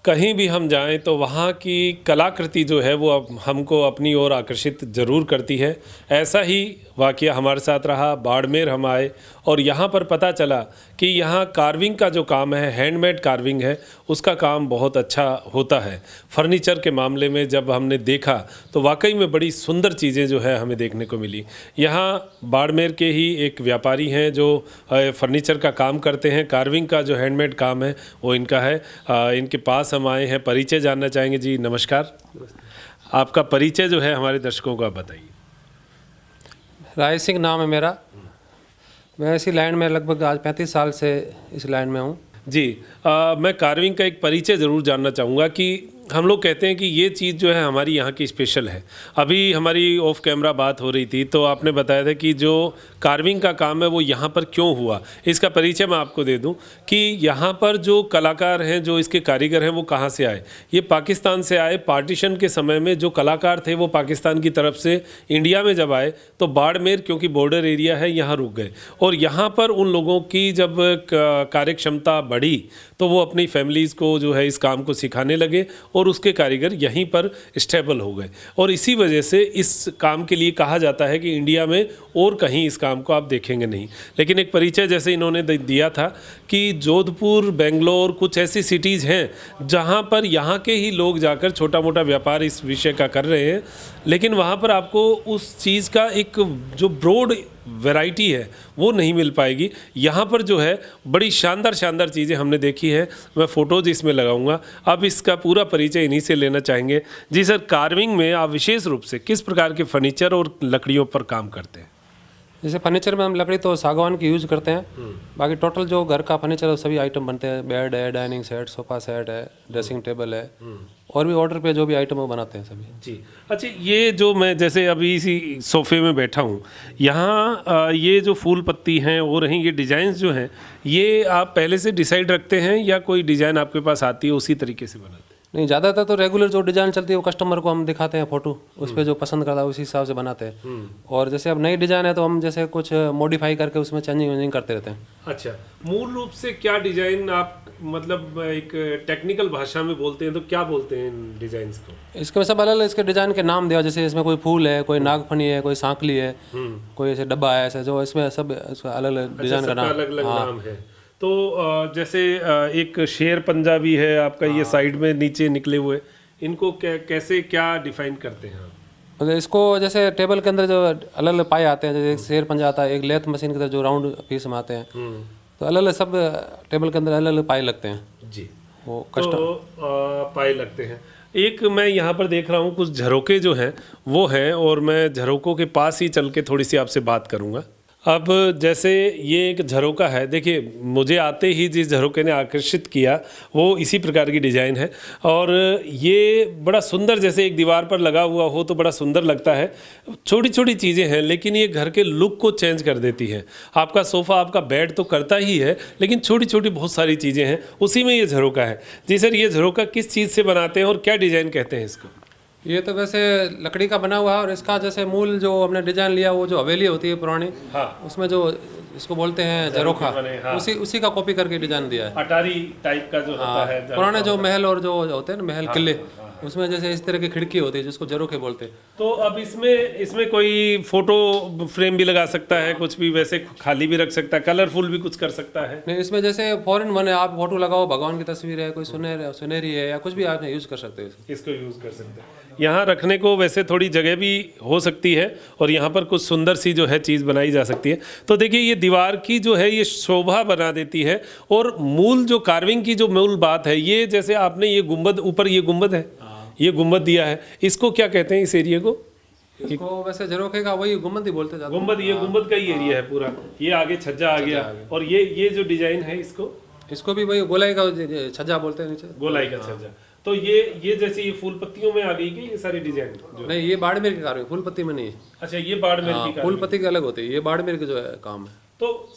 कहीं भी हम जाएं तो वहाँ की कलाकृति जो है वो अब हमको अपनी ओर आकर्षित ज़रूर करती है। ऐसा ही वाक़या हमारे साथ रहा। बाड़मेर हम आए और यहाँ पर पता चला कि यहाँ कार्विंग का जो काम है, हैंडमेड कार्विंग है, उसका काम बहुत अच्छा होता है। फर्नीचर के मामले में जब हमने देखा तो वाकई में बड़ी सुंदर चीज़ें जो है हमें देखने को मिली। यहाँ बाड़मेर के ही एक व्यापारी हैं जो फर्नीचर का काम करते हैं। कार्विंग का जो हैंडमेड काम है वो इनका है। इनके पास हम आए हैं, परिचय जानना चाहेंगे। जी नमस्कार, आपका परिचय जो है हमारे दर्शकों को आप बताइए। राय सिंह नाम है मेरा। मैं इसी लाइन में लगभग आज 35 साल से इस लाइन में हूँ। जी मैं कार्विंग का एक परिचय ज़रूर जानना चाहूँगा कि हम लोग कहते हैं कि ये चीज़ जो है हमारी यहाँ की स्पेशल है। अभी हमारी ऑफ कैमरा बात हो रही थी तो आपने बताया था कि जो कार्विंग का काम है वो यहाँ पर क्यों हुआ। इसका परिचय मैं आपको दे दूँ कि यहाँ पर जो कलाकार हैं, जो इसके कारीगर हैं, वो कहाँ से आए। ये पाकिस्तान से आए। पार्टीशन के समय में जो कलाकार थे वो पाकिस्तान की तरफ से इंडिया में जब आए तो बाड़मेर, क्योंकि बॉर्डर एरिया है, यहाँ रुक गए। और यहाँ पर उन लोगों की जब कार्यक्षमता बढ़ी तो वो अपनी फैमिलीज़ को जो है इस काम को सिखाने लगे और उसके कारीगर यहीं पर स्टेबल हो गए। और इसी वजह से इस काम के लिए कहा जाता है कि इंडिया में और कहीं इस काम को आप देखेंगे नहीं। लेकिन एक परिचय जैसे इन्होंने दिया था कि जोधपुर, बेंगलोर, कुछ ऐसी सिटीज़ हैं जहां पर यहाँ के ही लोग जाकर छोटा मोटा व्यापार इस विषय का कर रहे हैं, लेकिन वहाँ पर आपको उस चीज़ का एक जो ब्रॉड वैरायटी है वो नहीं मिल पाएगी। यहाँ पर जो है बड़ी शानदार शानदार चीज़ें हमने देखी है। मैं फ़ोटोज़ इसमें लगाऊंगा। अब इसका पूरा परिचय इन्हीं से लेना चाहेंगे। जी सर, कार्विंग में आप विशेष रूप से किस प्रकार के फर्नीचर और लकड़ियों पर काम करते हैं? जैसे फर्नीचर में हम लकड़ी तो सागवान की यूज़ करते हैं। बाकी टोटल जो घर का फर्नीचर है सभी आइटम बनते हैं। बेड है, डाइनिंग सेट, सोफ़ा सेट है, ड्रेसिंग टेबल है, और भी ऑर्डर पे जो भी आइटम वो बनाते हैं सभी। जी अच्छा, ये जो मैं जैसे अभी इसी सोफ़े में बैठा हूँ, यहाँ ये जो फूल पत्ती हैं वो रही, ये डिज़ाइंस जो हैं ये आप पहले से डिसाइड रखते हैं या कोई डिज़ाइन आपके पास आती है उसी तरीके से बनाते हैं? नहीं, ज़्यादातर तो रेगुलर जो डिज़ाइन चलती है वो कस्टमर को हम दिखाते हैं फ़ोटो, उस पर जो पसंद करता है उसी हिसाब से बनाते हैं। और जैसे अब नई डिज़ाइन है तो हम जैसे कुछ मॉडिफाई करके उसमें चेंजिंग वेंजिंग करते रहते हैं। अच्छा, मूल रूप से क्या डिज़ाइन आप मतलब एक टेक्निकल भाषा में बोलते हैं तो क्या बोलते हैं इन डिज़ाइंस को? इसके सब अलग अलग इसके डिज़ाइन के नाम दिया। जैसे इसमें कोई फूल है, कोई नागफनी है, कोई सांकली है, कोई ऐसे डब्बा है, ऐसे जो इसमें सब अलग अलग डिज़ाइन का नाम, अलग अलग नाम है। तो जैसे एक शेर पंजा भी है आपका, ये साइड में नीचे निकले हुए, इनको कैसे क्या डिफाइन करते हैं आप? मतलब इसको जैसे टेबल के अंदर जो अलग अलग पाए आते हैं, जैसे एक शेर पंजा आता है, एक लेथ मशीन के अंदर जो राउंड पीस में आते हैं, तो अलग अलग सब टेबल के अंदर अलग अलग पाए लगते हैं। जी, वो तो पाए लगते हैं। एक मैं यहाँ पर देख रहा हूँ कुछ झरोके जो हैं वो हैं, और मैं झरोकों के पास ही चल के थोड़ी सी आपसे बात करूँगा। अब जैसे ये एक झरोका है, देखिए मुझे आते ही जिस झरोके ने आकर्षित किया वो इसी प्रकार की डिज़ाइन है। और ये बड़ा सुंदर, जैसे एक दीवार पर लगा हुआ हो तो बड़ा सुंदर लगता है। छोटी छोटी चीज़ें हैं लेकिन ये घर के लुक को चेंज कर देती है। आपका सोफ़ा, आपका बेड तो करता ही है, लेकिन छोटी छोटी बहुत सारी चीज़ें हैं, उसी में ये झरोका है। जी सर, ये झरोका किस चीज़ से बनाते हैं और क्या डिज़ाइन कहते हैं इसको? ये तो वैसे लकड़ी का बना हुआ है, और इसका जैसे मूल जो हमने डिजाइन लिया वो जो हवेली होती है पुरानी, हाँ, उसमें जो इसको बोलते हैं झरोखा, हाँ, उसी का कॉपी करके डिजाइन दिया है। अटारी टाइप का जो होता है, पुराने जो महल और जो होते हैं ना महल, किले, उसमें जैसे इस तरह की खिड़की होती है जिसको झरोखे बोलते हैं। तो अब इसमें कोई फोटो फ्रेम भी लगा सकता है, कुछ भी वैसे खाली भी रख सकता है, कलरफुल भी कुछ कर सकता है। नहीं, इसमें जैसे फॉरेन बने आप फोटो लगाओ, भगवान की तस्वीर है, कोई सुनहरी है, या कुछ भी आप यूज कर सकते हैं। इसको यूज कर सकते हैं। यहाँ रखने को वैसे थोड़ी जगह भी हो सकती है और यहाँ पर कुछ सुंदर सी जो है चीज़ बनाई जा सकती है। तो देखिए ये दीवार की जो है ये शोभा बना देती है। और मूल जो कार्विंग की जो मूल बात है, ये जैसे आपने ये गुंबद, ऊपर ये गुंबद है, ये गुंबद दिया है, इसको क्या कहते हैं इस एरिया को? इसको वैसे झरोखे का वही गुंबद ही बोलते हैं। गुंबद, ये गुंबद का ही एरिया है पूरा। ये आगे छज्जा आ गया, और ये जो डिजाइन है इसको भी वही गोलाई का छज्जा बोलते हैं, नीचे गोलाई का छज्जा। तो ये जैसे ये फूल पत्तियों में आ गई कि ये सारी डिजाइन नहीं, ये बाड़मेर की कार्विंग, फूल पत्ती में नहीं। अच्छा, ये बाड़मेर की फूल पत्ती की अलग होती है, ये बाड़मेर का जो है काम है। तो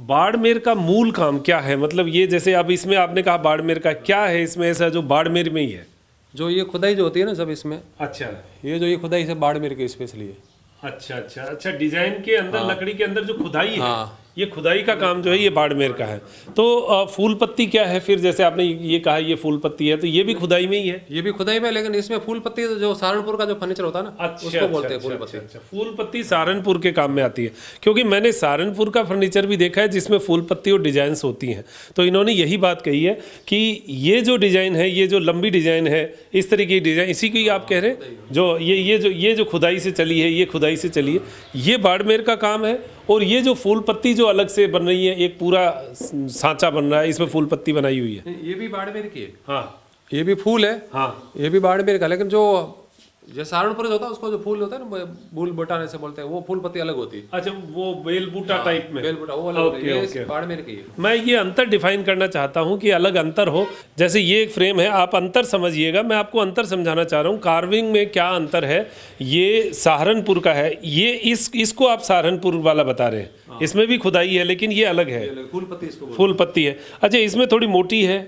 बाड़मेर का मूल काम क्या है? मतलब ये जैसे अब इसमें आपने कहा बाड़मेर का, क्या है इसमें ऐसा जो बाड़मेर में ही है? जो ये खुदाई जो होती है ना सब इसमें। अच्छा, ये जो ये खुदाई से बाड़मेर की स्पेशली है। अच्छा अच्छा अच्छा, डिजाइन के अंदर, लकड़ी के अंदर जो खुदाई है, ये खुदाई का काम जो है ये बाड़मेर का है। तो फूल पत्ती क्या है फिर? जैसे आपने ये कहा ये फूल पत्ती है, तो ये भी खुदाई में ही है? ये भी खुदाई में, लेकिन इसमें फूल पत्ती जो सहारनपुर का जो फर्नीचर होता है ना, उसको बोलते हैं फूल पत्ती। अच्छा, फूल पत्ती सहारनपुर के काम में आती है, क्योंकि मैंने सहारनपुर का फर्नीचर भी देखा है जिसमें फूल पत्ती और डिजाइन्स होती हैं। तो इन्होंने यही बात कही है कि ये जो डिजाइन है, ये जो लंबी डिजाइन है, इस तरीके की डिजाइन, इसी को ही आप कह रहे हैं जो ये जो खुदाई से चली है, ये खुदाई से चली है, ये बाड़मेर का काम है। और ये जो फूल पत्ती जो अलग से बन रही है, एक पूरा सांचा बन रहा है, इसमें फूल पत्ती बनाई हुई है, ये भी बाड़मेर की है। हाँ, ये भी फूल है, हाँ, ये भी बाड़मेर का, लेकिन जो सहारनपुर होता है उसको जो फूल होता है ना, बूल बटाने से बोलते हैं, वो फूल पत्ती अलग होती है। अच्छा, वो बेलबूटा टाइप में, बेलबूटा वो अलग होती है, ये बाड़मेर की है। मैं ये अंतर डिफाइन करना चाहता हूँ कि अलग अंतर हो। जैसे ये एक फ्रेम है, आप अंतर समझिएगा, मैं आपको अंतर समझाना चाह रहा हूँ। कार्विंग में क्या अंतर है, ये सहारनपुर का है, ये इसको आप सहारनपुर वाला बता रहे हैं, इसमें भी खुदाई है लेकिन ये अलग है, फूल पत्ती इसको फूल पत्ती है। अच्छा, इसमें थोड़ी मोटी है,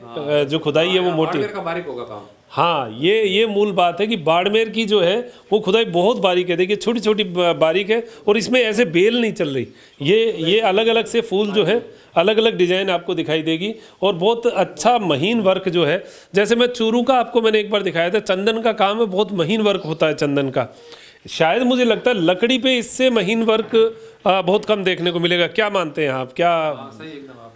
जो खुदाई है वो मोटी है, बारीक होगा काम। हाँ, ये मूल बात है कि बाड़मेर की जो है वो खुदाई बहुत बारीक है। देखिए छोटी छोटी बारीक है, और इसमें ऐसे बेल नहीं चल रही, ये अलग अलग से फूल जो है, अलग अलग डिजाइन आपको दिखाई देगी, और बहुत अच्छा महीन वर्क जो है। जैसे मैं चूरू का आपको मैंने एक बार दिखाया था, चंदन का काम है, बहुत महीन वर्क होता है चंदन का। शायद मुझे लगता है लकड़ी पे इससे महीन वर्क बहुत कम देखने को मिलेगा। क्या मानते हैं आप? क्या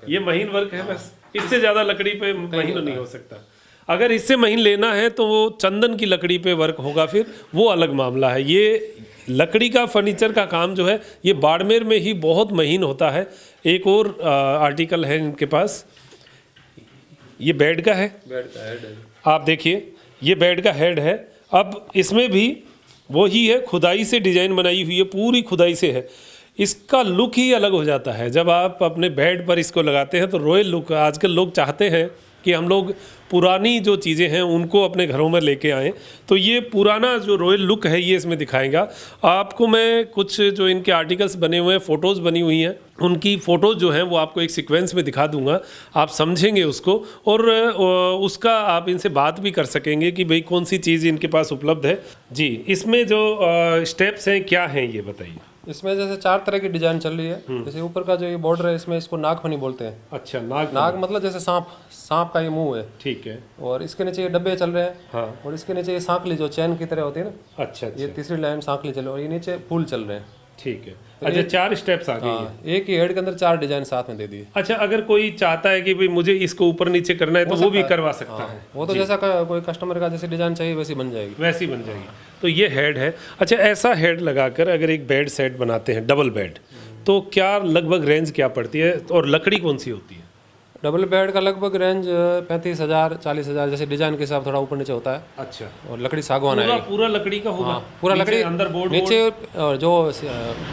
ये महीन वर्क है? बस इससे ज़्यादा लकड़ी पे महीन नहीं हो सकता। अगर इससे महीन लेना है तो वो चंदन की लकड़ी पे वर्क होगा, फिर वो अलग मामला है। ये लकड़ी का फर्नीचर का काम जो है ये बाड़मेर में ही बहुत महीन होता है। एक और आर्टिकल है इनके पास, ये बेड का है, बेड का हेड है, आप देखिए ये बेड का हेड है। अब इसमें भी वही है, खुदाई से डिजाइन बनाई हुई है, पूरी खुदाई से है। इसका लुक ही अलग हो जाता है जब आप अपने बेड पर इसको लगाते हैं, तो रॉयल लुक। आजकल लोग चाहते हैं कि हम लोग पुरानी जो चीज़ें हैं उनको अपने घरों में लेके आएँ, तो ये पुराना जो रॉयल लुक है ये इसमें दिखाएगा आपको। मैं कुछ जो इनके आर्टिकल्स बने हुए हैं, फ़ोटोज़ बनी हुई हैं, उनकी फ़ोटोज़ जो हैं वो आपको एक सीक्वेंस में दिखा दूंगा, आप समझेंगे उसको, और उसका आप इनसे बात भी कर सकेंगे कि भाई कौन सी चीज़ इनके पास उपलब्ध है। जी, इसमें जो स्टेप्स हैं क्या हैं ये बताइए। इसमें जैसे 4 तरह की डिजाइन चल रही है। जैसे ऊपर का जो ये बॉर्डर है, इसमें इसको नागफनी बोलते हैं। अच्छा, नाग मतलब जैसे सांप का ये मुंह है, ठीक है। और इसके नीचे ये डब्बे चल रहे हैं, हाँ, और इसके नीचे ये सांखली जो चैन की तरह होती है ना, अच्छा, ये तीसरी लाइन सांखली चल रही है, और ये नीचे फूल चल रहे हैं। ठीक है। अच्छा, 4 स्टेप्स आ गए। हाँ, एक ही हेड के अंदर 4 डिजाइन साथ में दे दिए। अच्छा, अगर कोई चाहता है कि भाई मुझे इसको ऊपर नीचे करना है तो वो भी करवा सकता है। वो तो जैसा कोई कस्टमर का जैसे डिजाइन चाहिए वैसी बन जाएगी, वैसी बन जाएगी। तो ये हेड है। अच्छा, ऐसा हेड लगाकर अगर एक बेड सेट बनाते हैं, डबल बेड, तो क्या लगभग रेंज क्या पड़ती है, और लकड़ी कौन सी होती है? डबल बेड का लगभग रेंज 35,000 40,000, जैसे डिजाइन के हिसाब थोड़ा ऊपर नीचे होता है। अच्छा, और लकड़ी सागवान पूरा आएगी, पूरा लकड़ी का होगा? पूरा लकड़ी अंदर बोर्ड नीचे, और जो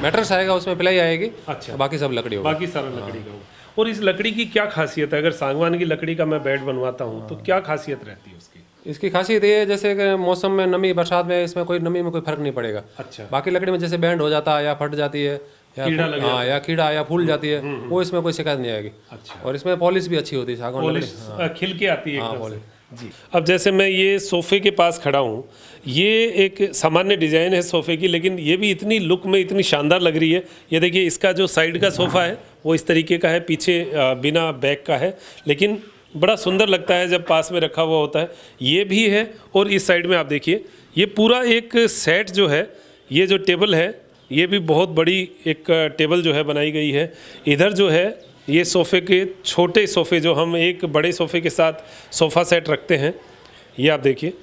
मैट्रेस आएगा उसमें प्लाई आएगी। अच्छा, बाकी सब लकड़ी होगा, बाकी सारा लकड़ी का होगा। और इस लकड़ी की क्या खासियत है? अगर सागवान की लकड़ी का मैं बेड बनवाता हूँ तो क्या खासियत रहती है उसकी? इसकी खासियत ये है जैसे कि मौसम में नमी, बरसात में इसमें कोई नमी में कोई फर्क नहीं पड़ेगा। अच्छा, बाकी लकड़ी में जैसे बैंड हो जाता है या फट जाती है, या कीड़ा या फूल जाती है, वो इसमें कोई शिकायत नहीं आएगी। अच्छा, और इसमें पॉलिश भी अच्छी होती है, सागवान लकड़ी। पॉलिश खिल के आती है एकदम से। जी, अब जैसे मैं ये सोफ़े के पास खड़ा हूँ, ये एक सामान्य डिज़ाइन है सोफ़े की, लेकिन ये भी इतनी लुक में इतनी शानदार लग रही है। ये देखिए, इसका जो साइड का सोफ़ा है वो इस तरीके का है, पीछे बिना बैक का है, लेकिन बड़ा सुंदर लगता है जब पास में रखा हुआ होता है। ये भी है, और इस साइड में आप देखिए ये पूरा एक सेट जो है, ये जो टेबल है ये भी बहुत बड़ी एक टेबल जो है बनाई गई है। इधर जो है ये सोफ़े के छोटे सोफ़े, जो हम एक बड़े सोफ़े के साथ सोफ़ा सेट रखते हैं, ये आप देखिए।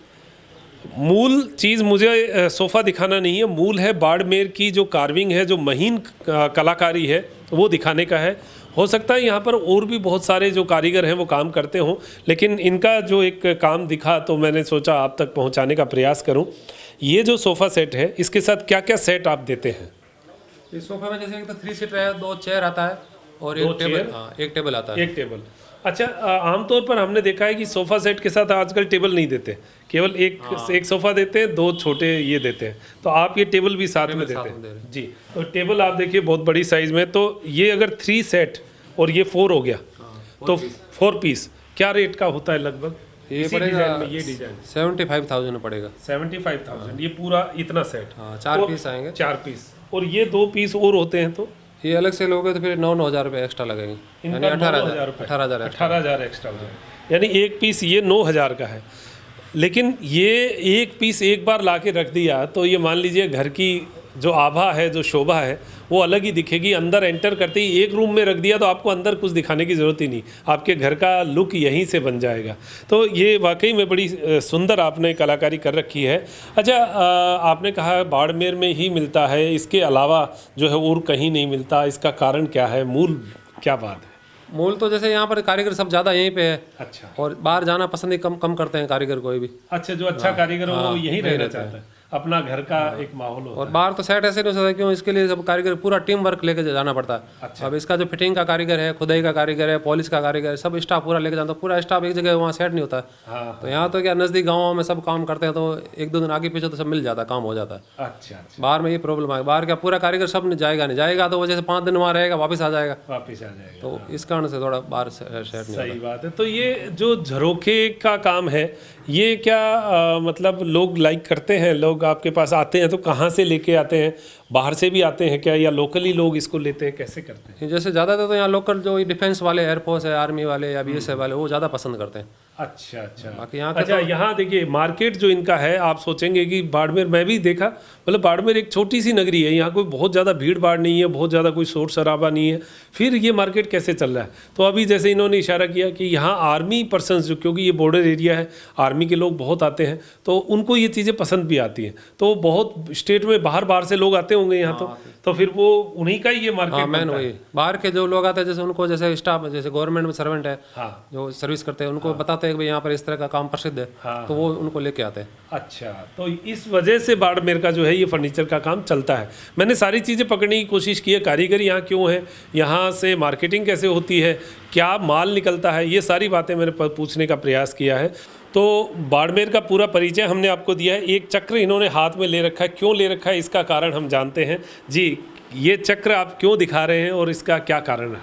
मूल चीज़ मुझे सोफ़ा दिखाना नहीं है, मूल है बाड़मेर की जो कार्विंग है, जो महीन कलाकारी है, वो दिखाने का है। हो सकता है यहाँ पर और भी बहुत सारे जो कारीगर हैं वो काम करते हों, लेकिन इनका जो एक काम दिखा तो मैंने सोचा आप तक पहुँचाने का प्रयास करूँ। ये जो सोफ़ा सेट है, इसके साथ क्या क्या सेट आप देते हैं? इस सोफे में जैसे एक तो 3 सीटर है, 2 चेयर आता है, और एक टेबल। हाँ, एक टेबल आता है, एक टेबल। अच्छा, आमतौर पर हमने देखा है कि सोफ़ा सेट के साथ आजकल टेबल नहीं देते, केवल एक सोफ़ा देते हैं, 2 छोटे ये देते हैं। तो आप ये टेबल भी साथ में देते हैं? जी, तो टेबल आप देखिए बहुत बड़ी साइज़ में। तो ये अगर 3 सेट और ये 4 हो गया, तो 4 पीस क्या रेट का होता है लगभग? ये पड़ेगा, ये डिज़ाइन 75,000 में पड़ेगा। 75,000 ये पूरा इतना सेट? हाँ, 4 पीस आएंगे। 4 पीस, और ये 2 पीस और होते हैं तो ये अलग से लोगे तो फिर 9,000 रुपये एक्स्ट्रा लगेंगे, यानी 18,000 18,000 एक्स्ट्रा हो जाएगा, यानी एक पीस ये 9,000 का है। लेकिन ये एक पीस एक बार ला के रख दिया तो ये मान लीजिए घर की जो आभा है, जो शोभा है, वो अलग ही दिखेगी। अंदर एंटर करते ही एक रूम में रख दिया तो आपको अंदर कुछ दिखाने की ज़रूरत ही नहीं, आपके घर का लुक यहीं से बन जाएगा। तो ये वाकई में बड़ी सुंदर आपने कलाकारी कर रखी है। अच्छा, आपने कहा बाड़मेर में ही मिलता है, इसके अलावा जो है और कहीं नहीं मिलता, इसका कारण क्या है, मूल क्या बात है? मूल तो जैसे यहाँ पर कारीगर सब ज़्यादा यहीं पे है। अच्छा, और बाहर जाना पसंद ही कम कम करते हैं कारीगर कोई भी। अच्छा, जो अच्छा कारीगर हो वो यहीं रहना चाहता है, अपना घर का एक माहौल होता और बाहर तो सेट ऐसे नहीं हो सकता, क्यों, इसके लिए सब कारीगर पूरा टीम वर्क लेके जाना पड़ता है। अच्छा। अब इसका जो फिटिंग का कारीगर है, खुदाई का कारीगर है, पॉलिश का कारीगर है, सब स्टाफ पूरा लेके जाता है। पूरा स्टाफ एक जगह वहाँ सेट नहीं होता है। हाँ, तो यहाँ तो क्या नज़दीक गाँव में सब काम करते हैं, तो 1-2 दिन आगे पीछे तो सब मिल जाता है, काम हो जाता है। अच्छा अच्छा, बाहर में ये प्रॉब्लम है, बाहर क्या पूरा कारीगर सब नहीं जाएगा तो वो जैसे 5 दिन वहाँ रहेगा, वापस आ जाएगा, वापिस आ जाएगा। तो इस कारण से थोड़ा बाहर सेट नहीं सही बात है। तो ये जो झरोखे का काम है, ये क्या मतलब लोग लाइक करते हैं, लोग आपके पास आते हैं तो कहाँ से लेके आते हैं, बाहर से भी आते हैं क्या, या लोकली लोग इसको लेते हैं, कैसे करते हैं? जैसे ज़्यादातर तो यहाँ लोकल जो डिफेंस वाले, एयरफोर्स है, आर्मी वाले या BSF वाले, वो ज़्यादा पसंद करते हैं। अच्छा अच्छा, बाकी यहाँ अच्छा, यहाँ देखिए मार्केट जो इनका है, आप सोचेंगे कि बाड़मेर, मैं भी देखा, मतलब बाड़मेर एक छोटी सी नगरी है, यहाँ कोई बहुत ज़्यादा भीड़ भाड़ नहीं है, बहुत ज़्यादा कोई शोर शराबा नहीं है, फिर ये मार्केट कैसे चल रहा है? तो अभी जैसे इन्होंने इशारा किया कि यहाँ आर्मी पर्सनस जो, क्योंकि ये बॉर्डर एरिया है, आर्मी के लोग बहुत आते हैं, तो उनको ये चीज़ें पसंद भी आती हैं। तो बहुत स्टेट में बाहर से लोग आते होंगे यहाँ, तो फिर वो उन्हीं का ही ये मार्केट मैन वही बाहर के जो लोग आते हैं, जैसे उनको जैसे स्टाफ, जैसे गवर्नमेंट में सर्वेंट है, हाँ, जो सर्विस करते हैं, उनको बताते हैं कि भाई यहाँ पर इस तरह का काम प्रसिद्ध है, तो वो उनको लेके आते हैं। अच्छा, तो इस वजह से बाड़मेर का जो है ये फर्नीचर का काम चलता है। मैंने सारी चीज़ें पकड़ने की कोशिश की है, कारीगर यहाँ क्यों है, यहाँ से मार्केटिंग कैसे होती है, क्या माल निकलता है, ये सारी बातें मैंने पूछने का प्रयास किया है। तो बाड़मेर का पूरा परिचय हमने आपको दिया है। एक चक्र इन्होंने हाथ में ले रखा है, क्यों ले रखा है इसका कारण हम जानते हैं। जी, ये चक्र आप क्यों दिखा रहे हैं और इसका क्या कारण है?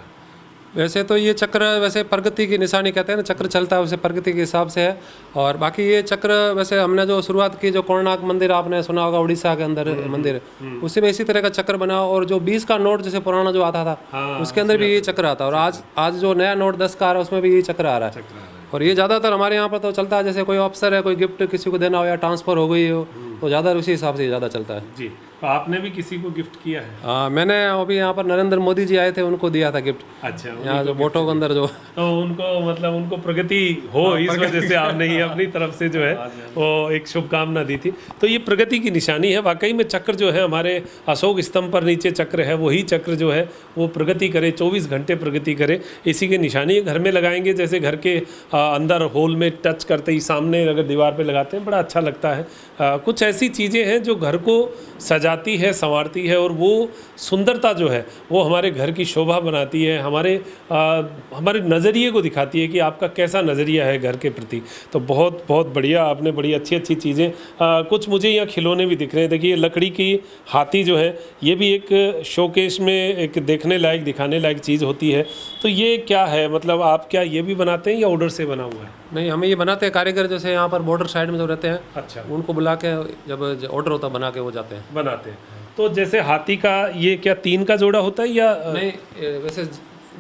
वैसे तो ये चक्र वैसे प्रगति की निशानी कहते हैं ना, चक्र चलता है वैसे प्रगति के हिसाब से है। और बाकी ये चक्र वैसे हमने जो शुरुआत की, जो कोणार्क मंदिर आपने सुना होगा, उड़ीसा के अंदर मंदिर, उसी में इसी तरह का चक्र बना। और जो 20 का नोट जैसे पुराना जो आता था, उसके अंदर भी ये चक्र आता है। और आज जो नया नोट 10 का आ रहा है, उसमें भी ये चक्र आ रहा है। और ये ज़्यादातर हमारे यहाँ पर तो चलता है, जैसे कोई अफसर है, कोई गिफ्ट किसी को देना हो या ट्रांसफ़र हो गई हो, तो ज़्यादा उसी हिसाब से ज़्यादा चलता है। जी, तो आपने भी किसी को गिफ्ट किया है? हाँ, मैंने अभी यहाँ पर नरेंद्र मोदी जी आए थे, उनको दिया था गिफ्ट। अच्छा, यहाँ जो बोटों के अंदर जो, तो उनको मतलब उनको प्रगति हो, इस वजह से आपने ही अपनी तरफ से जो है वो एक शुभकामना दी थी। तो ये प्रगति की निशानी है। वाकई में चक्र जो है हमारे अशोक स्तंभ पर नीचे चक्र है, वही चक्र जो है वो प्रगति करे, 24 घंटे प्रगति करे, इसी की निशानी है। घर में लगाएंगे, जैसे घर के अंदर होल में टच करते ही सामने अगर दीवार पे लगाते हैं, बड़ा अच्छा लगता है। कुछ ऐसी चीज़ें हैं जो घर को सजाती है, संवारती है, और वो सुंदरता जो है वो हमारे घर की शोभा बनाती है, हमारे नज़रिए को दिखाती है कि आपका कैसा नज़रिया है घर के प्रति। तो बहुत बहुत बढ़िया, आपने बड़ी अच्छी अच्छी चीज़ें, कुछ मुझे यहाँ खिलौने भी दिख रहे हैं। देखिए, लकड़ी की हाथी जो है, ये भी एक शोकेस में एक देखने लायक, दिखाने लायक चीज़ होती है। तो ये क्या है, मतलब आप क्या ये भी बनाते हैं या ऑर्डर से बना हुआ है? नहीं, हमें ये बनाते हैं कारीगर, जैसे यहाँ पर बॉर्डर साइड में जो रहते हैं, अच्छा, उनको बुला के जब ऑर्डर होता है बना के वो जाते हैं, बनाते हैं। तो जैसे हाथी का ये क्या 3 का जोड़ा होता है या नहीं, वैसे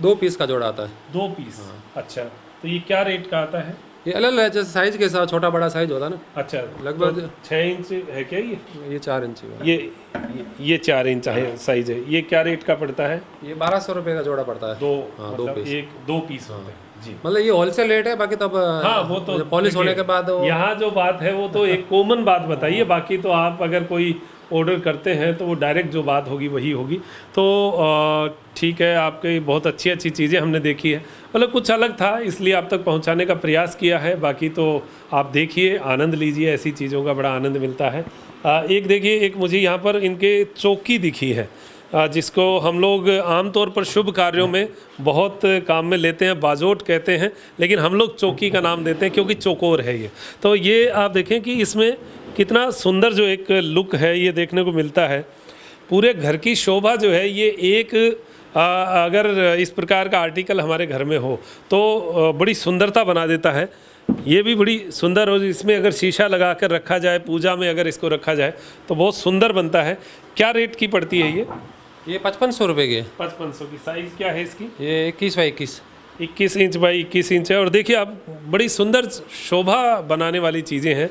2 पीस का जोड़ा आता है। 2 पीस? अच्छा, तो ये क्या रेट का आता है? ये अलग है, जैसे साइज के साथ, छोटा बड़ा साइज होता है ना। अच्छा, लगभग 6 इंच है क्या ये 4 इंच का। ये 4 इंच है साइज है। ये क्या रेट का पड़ता है? ये 1200 रुपये का जोड़ा पड़ता है। 2 2 पीस, 2 पीस होते हैं जी। मतलब ये होलसेल रेट है। बाकी तब हाँ, वो तो पॉलिश होने के बाद यहाँ जो बात है वो तो एक कॉमन बात बताइए। बाकी तो आप अगर कोई ऑर्डर करते हैं तो वो डायरेक्ट जो बात होगी वही होगी। तो ठीक है, आपकी बहुत अच्छी अच्छी चीज़ें हमने देखी है, मतलब कुछ अलग था इसलिए आप तक पहुंचाने का प्रयास किया है। बाकी तो आप देखिए, आनंद लीजिए, ऐसी चीज़ों का बड़ा आनंद मिलता है। एक देखिए, एक मुझे यहाँ पर इनके चौकी दिखी है, जिसको हम लोग आमतौर पर शुभ कार्यों में बहुत काम में लेते हैं, बाजोट कहते हैं, लेकिन हम लोग चौकी का नाम देते हैं क्योंकि चौकोर है ये। तो ये आप देखें कि इसमें कितना सुंदर जो एक लुक है ये देखने को मिलता है। पूरे घर की शोभा जो है ये एक अगर इस प्रकार का आर्टिकल हमारे घर में हो तो बड़ी सुंदरता बना देता है। ये भी बड़ी सुंदर, और इसमें अगर शीशा लगा कर रखा जाए, पूजा में अगर इसको रखा जाए तो बहुत सुंदर बनता है। क्या रेट की पड़ती है ये? ये 5500 रुपये की है। 5500 की। साइज़ क्या है इसकी? ये 21 बाई 21। 21 इंच बाई 21 इंच है। और देखिए आप, बड़ी सुंदर शोभा बनाने वाली चीज़ें हैं,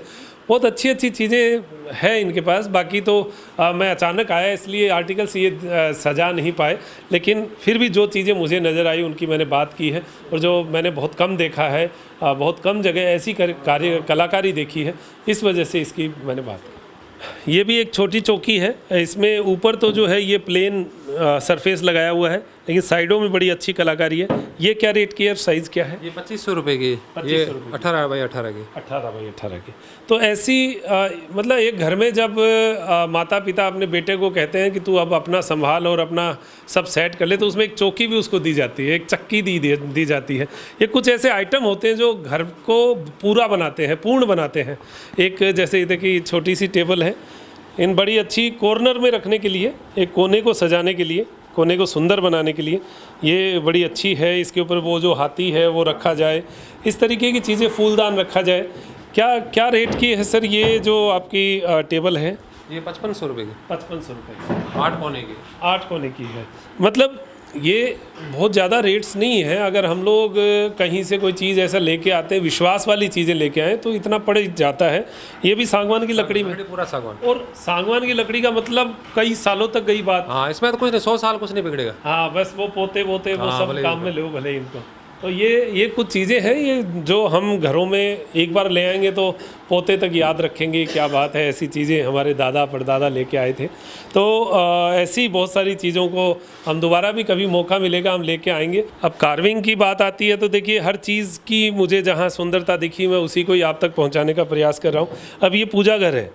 बहुत अच्छी अच्छी चीज़ें हैं इनके पास। बाकी तो मैं अचानक आया इसलिए आर्टिकल्स ये सजा नहीं पाए, लेकिन फिर भी जो चीज़ें मुझे नज़र आई उनकी मैंने बात की है। और जो मैंने बहुत कम देखा है, बहुत कम जगह ऐसी कलाकारी देखी है, इस वजह से इसकी मैंने बात की। ये भी एक छोटी चौकी है। इसमें ऊपर तो जो है ये प्लेन सरफेस लगाया हुआ है, लेकिन साइडों में बड़ी अच्छी कलाकारी है। ये क्या रेट की है, साइज़ क्या है? ये 2500 रुपये की। 2500 रुपये। 18 बाई 18 की। 18 बाई 18 की। तो ऐसी मतलब एक घर में जब माता पिता अपने बेटे को कहते हैं कि तू अब अपना संभाल और अपना सब सेट कर ले, तो उसमें एक चौकी भी उसको दी जाती है, एक चक्की दी जाती है। ये कुछ ऐसे आइटम होते हैं जो घर को पूरा बनाते हैं, पूर्ण बनाते हैं। एक जैसे देखिए छोटी सी टेबल है, इन बड़ी अच्छी कॉर्नर में रखने के लिए, एक कोने को सजाने के लिए, कोने को सुंदर बनाने के लिए ये बड़ी अच्छी है। इसके ऊपर वो जो हाथी है वो रखा जाए, इस तरीके की चीज़ें, फूलदान रखा जाए। क्या रेट की है सर ये जो आपकी टेबल है? ये 5500 रुपये की। 5500 रुपये। 8 कोने की। 8 कोने की है। मतलब ये बहुत ज़्यादा रेट्स नहीं है। अगर हम लोग कहीं से कोई चीज़ ऐसा लेके आते हैं, विश्वास वाली चीज़ें लेके आए, तो इतना पड़ जाता है। ये भी सागवान की लकड़ी में, पूरा सागवान। और सागवान की लकड़ी का मतलब कई सालों तक गई बात। हाँ, इसमें तो कुछ नहीं, 100 साल कुछ नहीं बिगड़ेगा। हाँ, बस वो पोते वो हाँ, सब काम में लो भले इनको। तो ये कुछ चीज़ें हैं, ये जो हम घरों में एक बार ले आएंगे तो पोते तक याद रखेंगे। क्या बात है, ऐसी चीज़ें हमारे दादा परदादा लेके आए थे। तो ऐसी बहुत सारी चीज़ों को हम दोबारा भी कभी मौका मिलेगा हम लेके आएंगे। अब कार्विंग की बात आती है तो देखिए, हर चीज़ की मुझे जहाँ सुंदरता दिखी मैं उसी को ही आप तक पहुँचाने का प्रयास कर रहा हूँ। अब ये पूजा घर है,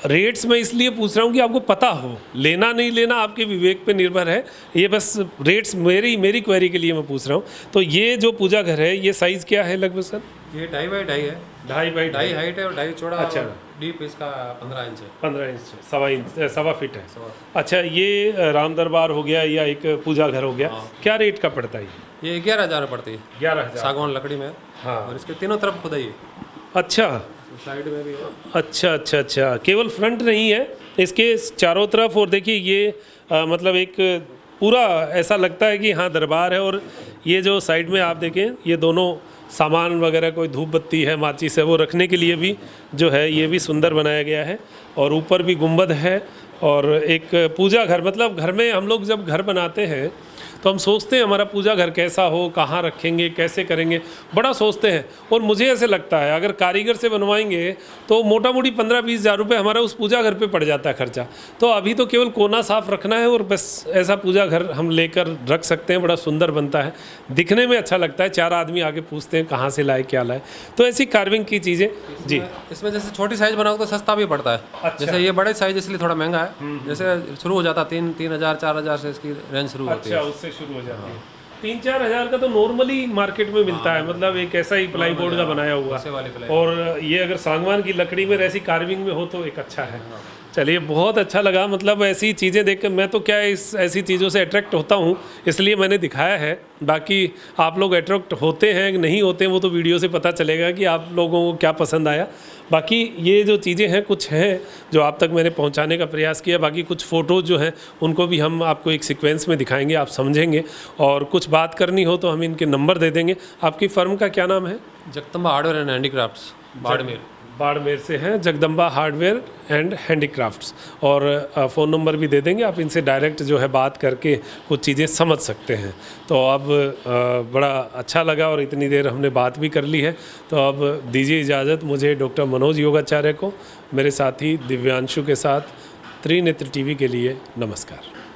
रेट्स मैं इसलिए पूछ रहा हूँ कि आपको पता हो, लेना नहीं लेना आपके विवेक पे निर्भर है। ये बस रेट्स मेरी क्वेरी के लिए मैं पूछ रहा हूँ। तो ये जो पूजा घर है, ये साइज़ क्या है लगभग सर? ये 2.5 बाई 2.5 है। 2.5 बाई 2.5 हाइट है और 2.5 चौड़ा। अच्छा। डीप इसका 15 इंच है। 15 इंच, सवा फीट है। अच्छा, ये राम दरबार हो गया या एक पूजा घर हो गया। क्या रेट का पड़ता है ये? 11,000 पड़ती है। 11,000 सागवान लकड़ी में। हाँ। और इसके तीनों तरफ खुदाई है। अच्छा, साइड में भी है। अच्छा, केवल फ्रंट नहीं है, इसके चारों तरफ। और देखिए ये मतलब एक पूरा ऐसा लगता है कि हाँ दरबार है। और ये जो साइड में आप देखें, ये दोनों सामान वगैरह, कोई धूप बत्ती है, माचिस है, वो रखने के लिए भी जो है ये भी सुंदर बनाया गया है। और ऊपर भी गुंबद है। और एक पूजा घर, मतलब घर में हम लोग जब घर बनाते हैं तो हम सोचते हैं हमारा पूजा घर कैसा हो, कहाँ रखेंगे, कैसे करेंगे, बड़ा सोचते हैं। और मुझे ऐसे लगता है अगर कारीगर से बनवाएंगे तो मोटा मोटी 15-20 हज़ार रुपये हमारा उस पूजा घर पे पड़ जाता है खर्चा। तो अभी तो केवल कोना साफ़ रखना है और बस ऐसा पूजा घर हम लेकर रख सकते हैं। बड़ा सुंदर बनता है, दिखने में अच्छा लगता है। 4 आदमी आके पूछते हैं कहाँ से लाए, क्या लाए। तो ऐसी कार्विंग की चीज़ें जी। इसमें जैसे छोटी साइज़ बनाओ तो सस्ता भी पड़ता है। अच्छा। जैसे ये बड़े साइज़ इसलिए थोड़ा महंगा है। जैसे शुरू हो जाता है 3,000 4,000 से इसकी रेंज शुरू होती है। अच्छा, उससे शुरू हो जाती है। 3-4 हज़ार का तो नॉर्मली मार्केट में मिलता है। मतलब एक ऐसा ही प्लाई बोर्ड का बनाया हुआ। और ये अगर सागवान की लकड़ी में ऐसी कार्विंग में हो तो एक अच्छा है। चलिए, बहुत अच्छा लगा। मतलब ऐसी चीज़ें देख कर मैं तो क्या ऐसी चीज़ों से अट्रैक्ट होता हूँ, इसलिए मैंने दिखाया है। बाकी आप लोग अट्रैक्ट होते हैं कि नहीं होते हैं वो तो वीडियो से पता चलेगा कि आप लोगों को क्या पसंद आया। बाकी ये जो चीज़ें हैं कुछ हैं जो आप तक मैंने पहुंचाने का प्रयास किया। बाकी कुछ फ़ोटोज़ जो हैं उनको भी हम आपको एक सीक्वेंस में दिखाएंगे, आप समझेंगे। और कुछ बात करनी हो तो हम इनके नंबर दे देंगे। आपकी फ़र्म का क्या नाम है? Jagdamba hardware and handicrafts, Barmer से हैं, जगदम्बा हार्डवेयर एंड हैंडीक्राफ्ट्स। और फ़ोन नंबर भी दे देंगे, आप इनसे डायरेक्ट जो है बात करके कुछ चीज़ें समझ सकते हैं। तो अब बड़ा अच्छा लगा और इतनी देर हमने बात भी कर ली है। तो अब दीजिए इजाज़त मुझे डॉक्टर मनोज योगाचार्य को, मेरे साथी दिव्यांशु के साथ त्रिनेत्र टीवी के लिए नमस्कार।